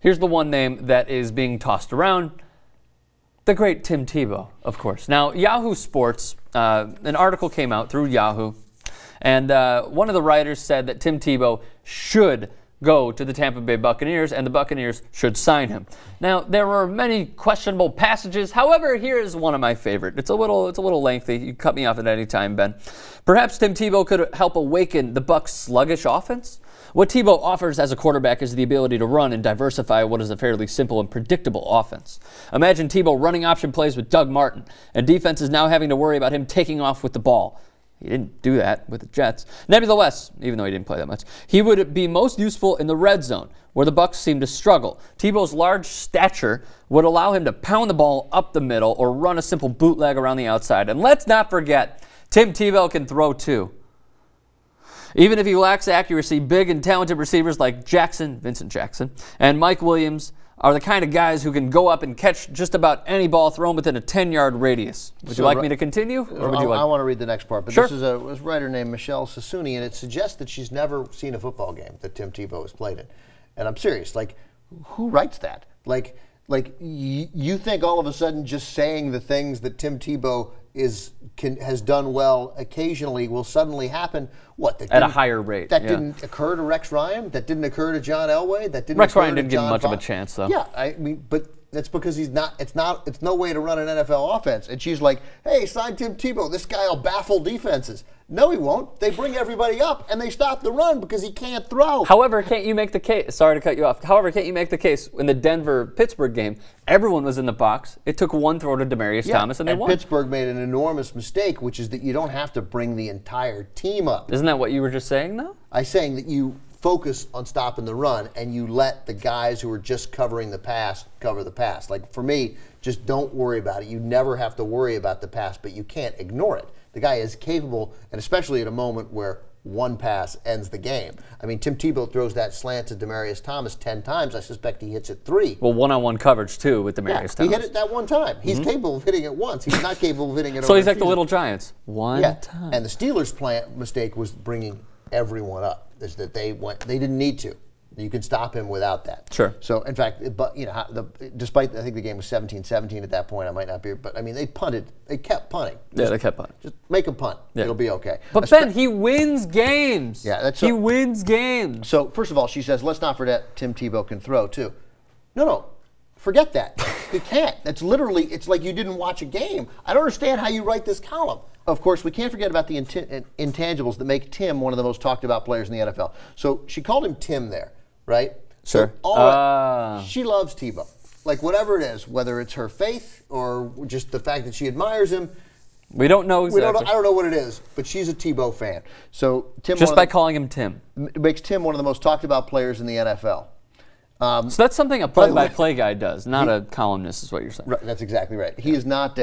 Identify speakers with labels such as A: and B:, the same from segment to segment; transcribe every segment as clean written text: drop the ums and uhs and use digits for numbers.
A: Here's the one name that is being tossed around. The great Tim Tebow, of course. Now, Yahoo Sports, an article came out through Yahoo, and one of the writers said that Tim Tebow should go to the Tampa Bay Buccaneers, and the Buccaneers should sign him. Now, there were many questionable passages. However, here is one of my favorite. It's a little lengthy. You can cut me off at any time, Ben. Perhaps Tim Tebow could help awaken the Bucs' sluggish offense. What Tebow offers as a quarterback is the ability to run and diversify what is a fairly simple and predictable offense. Imagine Tebow running option plays with Doug Martin, and defenses now having to worry about him taking off with the ball. He didn't do that with the Jets. Nevertheless, even though he didn't play that much, he would be most useful in the red zone, where the Bucs seem to struggle. Tebow's large stature would allow him to pound the ball up the middle or run a simple bootleg around the outside. And let's not forget, Tim Tebow can throw too. Even if he lacks accuracy, big and talented receivers like Vincent Jackson, and Mike Williams are the kind of guys who can go up and catch just about any ball thrown within a 10-yard radius. Would you like me to continue? Or would you like...
B: I want to read the next part, but
A: sure.
B: This is a writer named Michelle Sassouni, and it suggests that she's never seen a football game that Tim Tebow has played in. And I'm serious. Like, who writes that? Like you think all of a sudden just saying the things that Tim Tebow has done well occasionally will suddenly happen? What?
A: At a higher rate.
B: That didn't occur to Rex Ryan? That didn't occur to John Elway? That didn't
A: Rex
B: occur
A: Ryan
B: to
A: didn't give him
B: John
A: much of a
B: Fox?
A: chance, though.
B: Yeah, I mean, but that's because it's no way to run an NFL offense. And she's like, hey, sign Tim Tebow. This guy will baffle defenses. No, he won't. They bring everybody up, and they stop the run because he can't throw.
A: However, can't you make the case? Sorry to cut you off. However, can't you make the case in the Denver-Pittsburgh game? Everyone was in the box. It took one throw to Demaryius Thomas, and they won.
B: Pittsburgh made an enormous mistake, which is that you don't have to bring the entire team up.
A: Isn't that what you were just saying, though?
B: I'm saying that you focus on stopping the run, and you let the guys who are just covering the pass cover the pass. Like, for me, just don't worry about it. You never have to worry about the pass, but you can't ignore it. The guy is capable, and especially at a moment where one pass ends the game. I mean, Tim Tebow throws that slant to Demaryius Thomas 10 times. I suspect he hits it 3.
A: Well, one-on-one coverage, too, with Demaryius Thomas.
B: He hit it that one time. He's capable of hitting it once. He's not capable of hitting it
A: So
B: over
A: he's like the
B: season.
A: Little Giants. One time.
B: And the Steelers' mistake was bringing everyone up. Is that they didn't need to. You can stop him without that.
A: Sure.
B: So, in fact, but despite I think the game was 17-17 at that point, I might not be, but I mean, they punted. They kept punting.
A: Yeah, they kept punting.
B: Just make them punt.
A: Yeah.
B: It'll be okay.
A: But Ben, he wins games.
B: Yeah,
A: he wins games.
B: So, first of all, she says, let's not forget Tim Tebow can throw too. No, forget that. He can't. That's literally. It's like you didn't watch a game. I don't understand how you write this column. Of course, we can't forget about the intangibles that make Tim one of the most talked about players in the NFL. So she called him Tim there, right?
A: Sure.
B: So she loves Tebow. Like, whatever it is, whether it's her faith or just the fact that she admires him.
A: We don't know exactly.
B: I don't know what it is, but she's a Tebow fan. So Tim,
A: just by calling him Tim,
B: makes Tim one of the most talked about players in the NFL.
A: So that's something a play-by-play guy does, not a columnist, is what you're saying.
B: Right, that's exactly right. He is not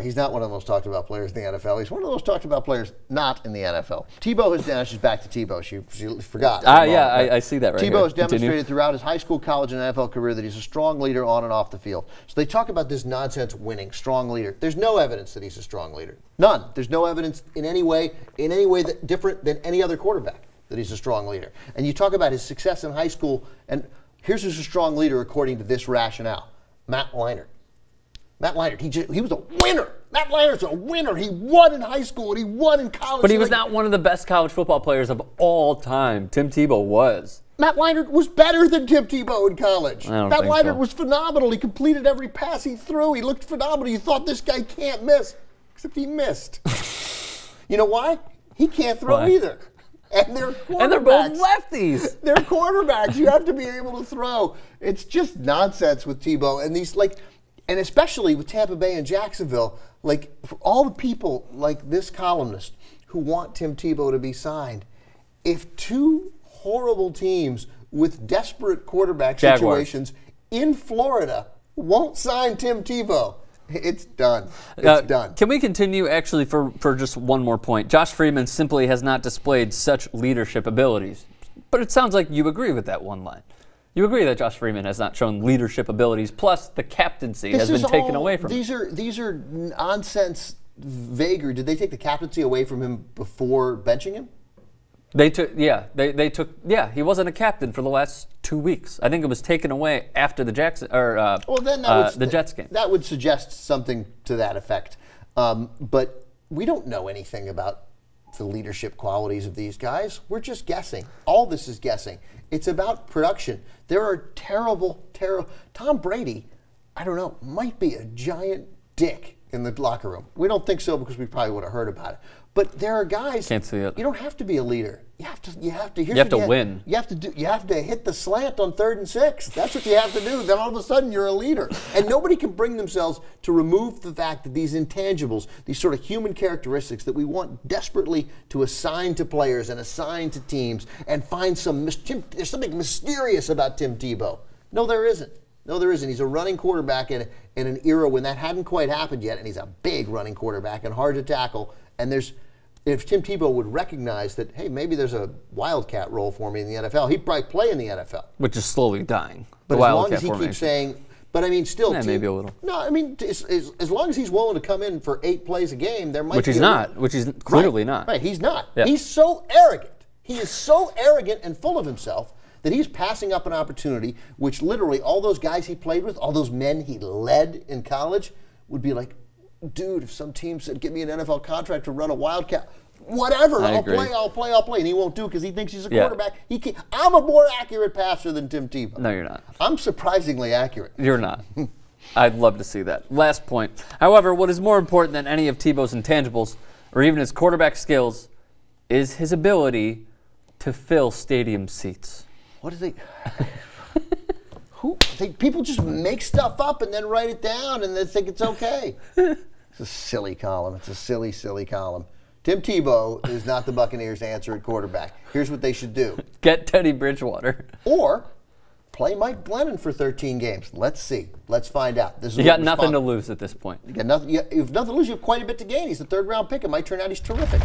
B: he's not one of the most talked about players in the NFL. He's one of the most talked about players not in the NFL. Tebow has now she's back to Tebow. She forgot.
A: I see that right
B: Tebow
A: here.
B: has demonstrated throughout his high school, college, and NFL career that he's a strong leader on and off the field. So they talk about this nonsense winning, strong leader. There's no evidence that he's a strong leader. None. There's no evidence in any way that different than any other quarterback that he's a strong leader. And you talk about his success in high school, and here's who's a strong leader according to this rationale. Matt Leinart. Matt Leinart, he was a winner. Matt Leinart's a winner. He won in high school and he won in college.
A: But he was not one of the best college football players of all time. Tim Tebow was.
B: Matt Leinart was better than Tim Tebow in college.
A: Matt
B: Leinart was phenomenal. He completed every pass he threw. He looked phenomenal. You thought this guy can't miss, except he missed. You know why? He can't throw either. And they're quarterbacks.
A: And they're both lefties.
B: They're quarterbacks. You have to be able to throw. It's just nonsense with Tebow. And these and especially with Tampa Bay and Jacksonville, for all the people like this columnist who want Tim Tebow to be signed, if two horrible teams with desperate quarterback situations in Florida won't sign Tim Tebow, it's done. It's done.
A: Can we continue, actually, for just one more point? Josh Freeman simply has not displayed such leadership abilities. But it sounds like you agree with that one line. You agree that Josh Freeman has not shown leadership abilities, plus the captaincy has been taken away from him.
B: These are nonsense vagary. Did they take the captaincy away from him before benching him?
A: They took, he wasn't a captain for the last 2 weeks. I think it was taken away after the the Jets game.
B: That would suggest something to that effect. But we don't know anything about the leadership qualities of these guys. We're just guessing. All this is guessing. It's about production. There are terrible. Tom Brady, I don't know, might be a giant dick in the locker room. We don't think so because we probably would have heard about it. But there are guys.
A: Can't see it.
B: You don't have to be a leader. You have to
A: win.
B: You have to hit the slant on 3rd and 6. That's what you have to do. Then all of a sudden you're a leader. And nobody can bring themselves to remove the fact that these intangibles, these sort of human characteristics that we want desperately to assign to players and assign to teams, and find there's something mysterious about Tim Tebow. No, there isn't. No, there isn't. He's a running quarterback in an era when that hadn't quite happened yet, and he's a big running quarterback and hard to tackle. And if Tim Tebow would recognize that, hey, maybe there's a wildcat role for me in the NFL, he'd probably play in the NFL.
A: Which is slowly dying.
B: But as long as he keeps saying, but I mean, still,
A: maybe a little.
B: No, I mean, as long as he's willing to come in for 8 plays a game, there might be.
A: Which he's not. Which he's clearly not.
B: Right, he's not.
A: Yeah.
B: He's so arrogant. He is so arrogant and full of himself that he's passing up an opportunity which literally all those guys he played with, all those men he led in college, would be like, dude, if some team said, give me an NFL contract to run a wildcat, whatever, I'll play. And he won't do it because he thinks he's a quarterback. I'm a more accurate passer than Tim Tebow.
A: No, you're not.
B: I'm surprisingly accurate.
A: You're not. I'd love to see that. Last point. However, what is more important than any of Tebow's intangibles, or even his quarterback skills, is his ability to fill stadium seats.
B: What do they... People just make stuff up and then write it down and they think it's okay. It's a silly column. It's a silly, silly column. Tim Tebow is not the Buccaneers' answer at quarterback. Here's what they should do.
A: Get Teddy Bridgewater.
B: Or play Mike Glennon for 13 games. Let's see. Let's find out.
A: You got nothing to lose at this point.
B: You have nothing to lose. You have quite a bit to gain. He's the 3rd-round pick. It might turn out he's terrific.